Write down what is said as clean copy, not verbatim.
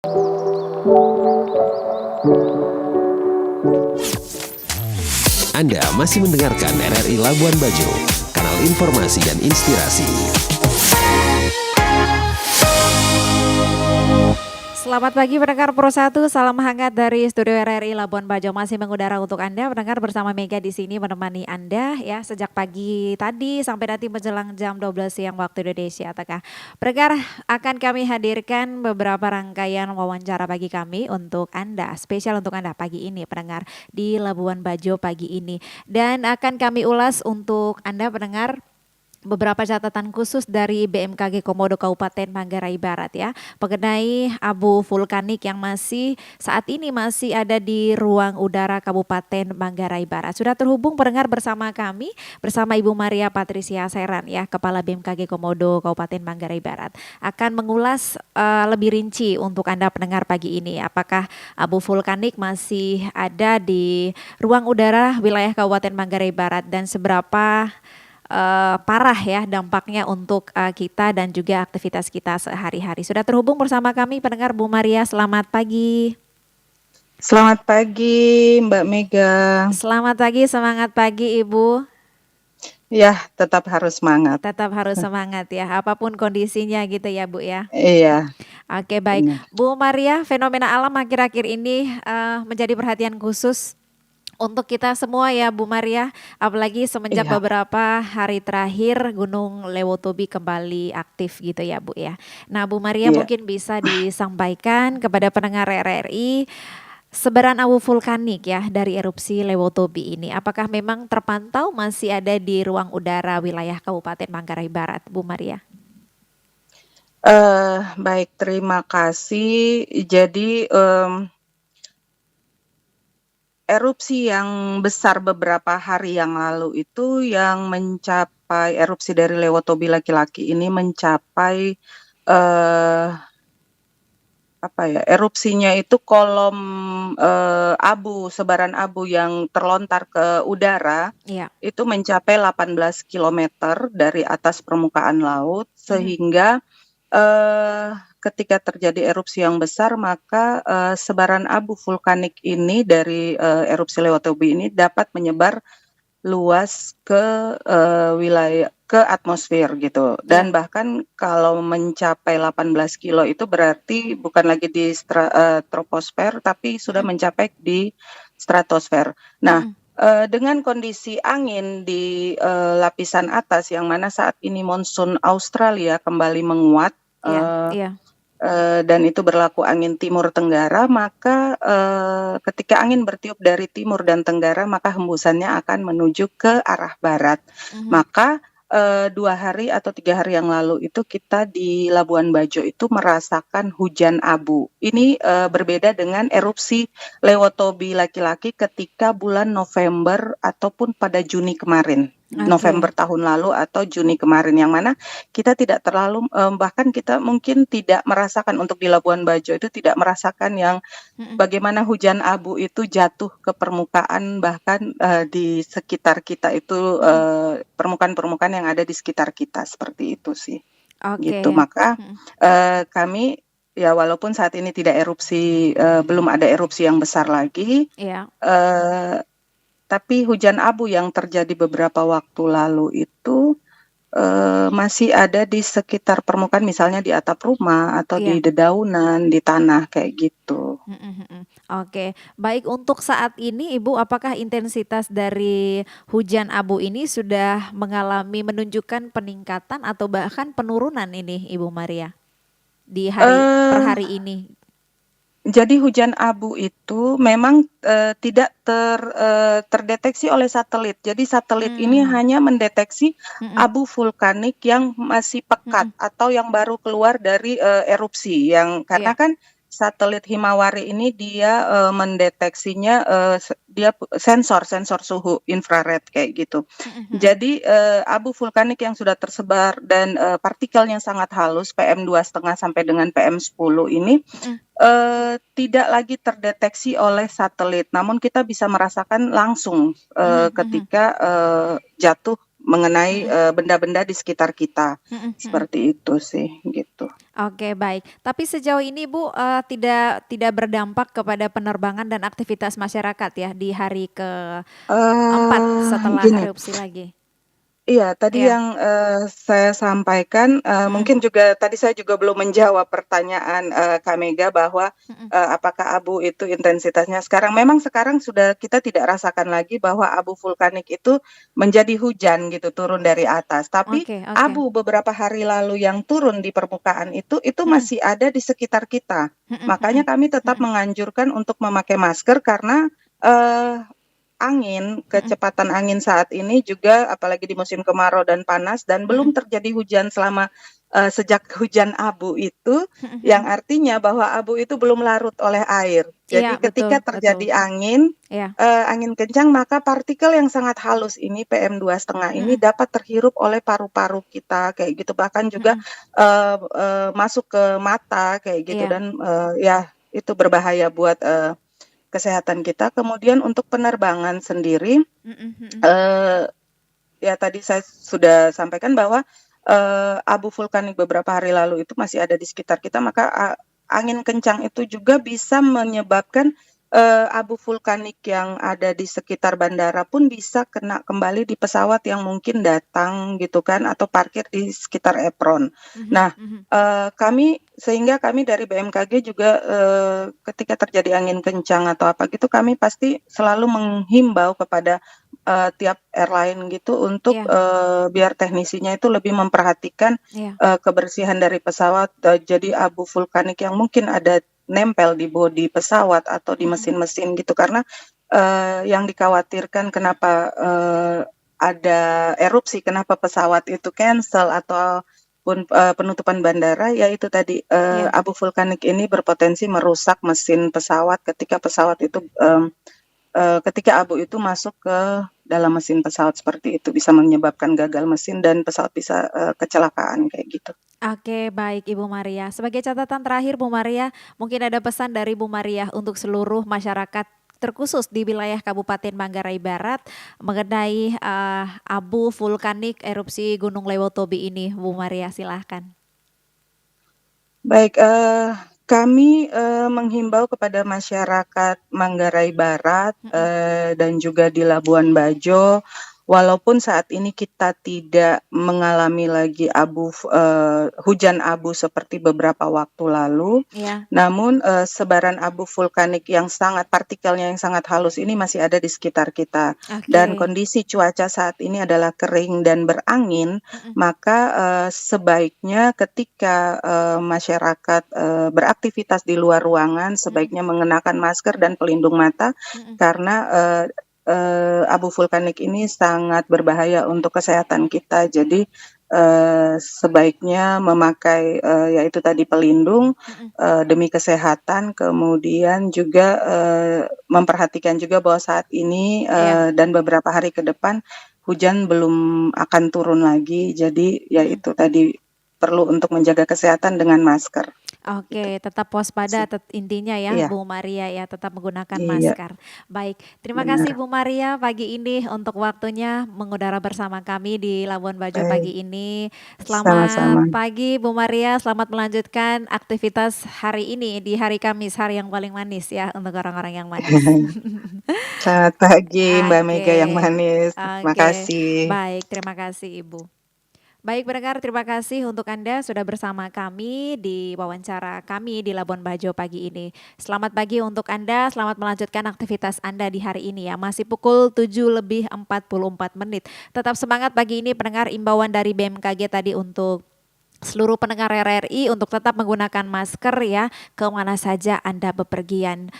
Anda masih mendengarkan RRI Labuan Bajo, kanal informasi dan inspirasi. Selamat pagi pendengar Pro 1, salam hangat dari studio RRI Labuan Bajo, masih mengudara untuk Anda pendengar bersama Mega di sini menemani Anda ya sejak pagi tadi sampai nanti menjelang jam 12 siang waktu Indonesia Tengah. Pendengar, akan kami hadirkan beberapa rangkaian wawancara pagi kami untuk Anda, spesial untuk Anda pagi ini pendengar di Labuan Bajo pagi ini, dan akan kami ulas untuk Anda pendengar beberapa catatan khusus dari BMKG Komodo Kabupaten Manggarai Barat ya mengenai abu vulkanik yang saat ini masih ada di ruang udara Kabupaten Manggarai Barat. Sudah terhubung pendengar bersama kami, bersama Ibu Maria Patricia Seran ya, Kepala BMKG Komodo Kabupaten Manggarai Barat, akan mengulas lebih rinci untuk Anda pendengar pagi ini, apakah abu vulkanik masih ada di ruang udara wilayah Kabupaten Manggarai Barat dan seberapa parah ya dampaknya untuk kita dan juga aktivitas kita sehari-hari. Sudah terhubung bersama kami pendengar Bu Maria, selamat pagi. Selamat pagi Mbak Mega. Selamat pagi, semangat pagi Ibu. Ya, tetap harus semangat. Tetap harus semangat ya, apapun kondisinya gitu ya Bu ya. Iya. Oke baik, Benar. Bu Maria, fenomena alam akhir-akhir ini menjadi perhatian khusus untuk kita semua ya Bu Maria, apalagi semenjak beberapa hari terakhir Gunung Lewotobi kembali aktif gitu ya Bu ya. Nah Bu Maria mungkin bisa disampaikan kepada pendengar RRI sebaran abu vulkanik ya dari erupsi Lewotobi ini. Apakah memang terpantau masih ada di ruang udara wilayah Kabupaten Manggarai Barat Bu Maria? Baik, terima kasih. Jadi erupsi yang besar beberapa hari yang lalu itu yang mencapai erupsi dari Lewotobi laki-laki ini mencapai erupsinya itu kolom sebaran abu yang terlontar ke udara itu mencapai 18 km dari atas permukaan laut, sehingga ketika terjadi erupsi yang besar maka sebaran abu vulkanik ini dari erupsi Lewotobi ini dapat menyebar luas ke wilayah, ke atmosfer gitu, dan bahkan kalau mencapai 18 kilo itu berarti bukan lagi di troposfer tapi sudah mencapai di stratosfer. Nah, dengan kondisi angin di lapisan atas yang mana saat ini monsun Australia kembali menguat, dan itu berlaku angin timur tenggara, maka ketika angin bertiup dari timur dan tenggara maka hembusannya akan menuju ke arah barat. Maka 2 hari atau 3 hari yang lalu itu kita di Labuan Bajo itu merasakan hujan abu. Ini berbeda dengan erupsi Lewotobi laki-laki ketika bulan November ataupun pada Juni kemarin. November tahun lalu atau Juni kemarin, yang mana kita tidak terlalu bahkan kita mungkin tidak merasakan, untuk di Labuan Bajo itu tidak merasakan yang bagaimana hujan abu itu jatuh ke permukaan, bahkan di sekitar kita itu permukaan-permukaan yang ada di sekitar kita, seperti itu sih. Gitu. Maka kami ya walaupun saat ini tidak erupsi, belum ada erupsi yang besar lagi, tapi hujan abu yang terjadi beberapa waktu lalu itu masih ada di sekitar permukaan, misalnya di atap rumah atau di dedaunan, di tanah kayak gitu. Oke, baik, untuk saat ini Ibu, apakah intensitas dari hujan abu ini sudah menunjukkan peningkatan atau bahkan penurunan ini Ibu Maria di per hari ini? Jadi hujan abu itu memang tidak terdeteksi oleh satelit. Jadi satelit ini hanya mendeteksi abu vulkanik yang masih pekat atau yang baru keluar dari erupsi. Karena kan satelit Himawari ini dia mendeteksinya, dia sensor suhu infrared kayak gitu. Jadi abu vulkanik yang sudah tersebar dan partikelnya sangat halus, PM2,5 sampai dengan PM10 ini tidak lagi terdeteksi oleh satelit, namun kita bisa merasakan langsung ketika jatuh mengenai Mm-mm. benda-benda di sekitar kita. Mm-mm. Mm-mm. Seperti itu sih, gitu. Oke, baik. Tapi sejauh ini Bu tidak berdampak kepada penerbangan dan aktivitas masyarakat ya di hari keempat setelah Gini. erupsi lagi. Iya, tadi Iya. yang saya sampaikan, Mm-mm. mungkin juga tadi saya juga belum menjawab pertanyaan Kak Mega bahwa Mm-mm. apakah abu itu intensitasnya sekarang sudah kita tidak rasakan lagi bahwa abu vulkanik itu menjadi hujan gitu turun dari atas. Tapi Oke, oke. abu beberapa hari lalu yang turun di permukaan itu Mm-mm. masih ada di sekitar kita. Mm-mm. Makanya kami tetap Mm-mm. menganjurkan untuk memakai masker karena eh, Mm-mm. kecepatan angin saat ini juga apalagi di musim kemarau dan panas dan Mm-mm. belum terjadi hujan selama sejak hujan abu itu, Mm-mm. yang artinya bahwa abu itu belum larut oleh air. Iya, Jadi betul, ketika betul. terjadi angin, Iya. angin kencang, maka partikel yang sangat halus ini PM2,5 ini Mm-mm. dapat terhirup oleh paru-paru kita kayak gitu, bahkan juga Mm-mm. masuk ke mata kayak gitu Iya. dan ya itu berbahaya buat kesehatan kita. Kemudian untuk penerbangan sendiri, Mm-mm. Mm-mm. eh, ya tadi saya sudah sampaikan bahwa abu vulkanik beberapa hari lalu itu masih ada di sekitar kita, maka angin kencang itu juga bisa menyebabkan abu vulkanik yang ada di sekitar bandara pun bisa kena kembali di pesawat yang mungkin datang gitu kan atau parkir di sekitar apron. Mhm. Nah, Mhm. sehingga kami dari BMKG juga ketika terjadi angin kencang atau apa gitu kami pasti selalu menghimbau kepada tiap airline gitu untuk Iya. biar teknisinya itu lebih memperhatikan Iya. kebersihan dari pesawat. Jadi abu vulkanik yang mungkin ada nempel di bodi pesawat atau di Mhm. mesin-mesin gitu karena yang dikhawatirkan kenapa ada erupsi, kenapa pesawat itu cancel ataupun penutupan bandara, yaitu tadi Iya. abu vulkanik ini berpotensi merusak mesin pesawat ketika pesawat itu ketika abu itu masuk ke dalam mesin pesawat seperti itu bisa menyebabkan gagal mesin dan pesawat bisa kecelakaan kayak gitu. Oke, baik Ibu Maria. Sebagai catatan terakhir Bu Maria, mungkin ada pesan dari Bu Maria untuk seluruh masyarakat terkhusus di wilayah Kabupaten Manggarai Barat mengenai abu vulkanik erupsi Gunung Lewotobi ini. Bu Maria, silahkan. Baik, kami menghimbau kepada masyarakat Manggarai Barat Mm-mm. dan juga di Labuan Bajo, walaupun saat ini kita tidak mengalami lagi hujan abu seperti beberapa waktu lalu, Iya. namun sebaran abu vulkanik yang partikelnya yang sangat halus ini masih ada di sekitar kita. Dan Oke. kondisi cuaca saat ini adalah kering dan berangin, Mm-mm. maka sebaiknya ketika masyarakat beraktivitas di luar ruangan, Mm-mm. sebaiknya mengenakan masker dan pelindung mata Mm-mm. karena abu vulkanik ini sangat berbahaya untuk kesehatan kita. Jadi sebaiknya memakai yaitu tadi pelindung Mm-mm. demi kesehatan, kemudian juga memperhatikan juga bahwa saat ini Iya. dan beberapa hari ke depan hujan belum akan turun lagi. Jadi ya Mm-mm. itu tadi perlu untuk menjaga kesehatan dengan masker. Gitu. Oke, tetap waspada intinya ya Iya, Bu Maria ya, tetap menggunakan iya, masker. Baik, terima kasih benar. Bu Maria pagi ini untuk waktunya mengudara bersama kami di Labuan Bajo Baik, pagi ini. sama-sama. Selamat pagi Bu Maria, selamat melanjutkan aktivitas hari ini di hari Kamis, hari yang paling manis ya untuk orang-orang yang manis. Selamat pagi Mbak Mega yang Oke, manis. Terima oke, kasih. baik, terima kasih Ibu. Baik pendengar, terima kasih untuk Anda sudah bersama kami di wawancara kami di Labuan Bajo pagi ini. Selamat pagi untuk Anda, selamat melanjutkan aktivitas Anda di hari ini ya. Masih pukul 7:44. Tetap semangat pagi ini pendengar, imbauan dari BMKG tadi untuk seluruh pendengar RRI untuk tetap menggunakan masker ya kemana saja Anda bepergian.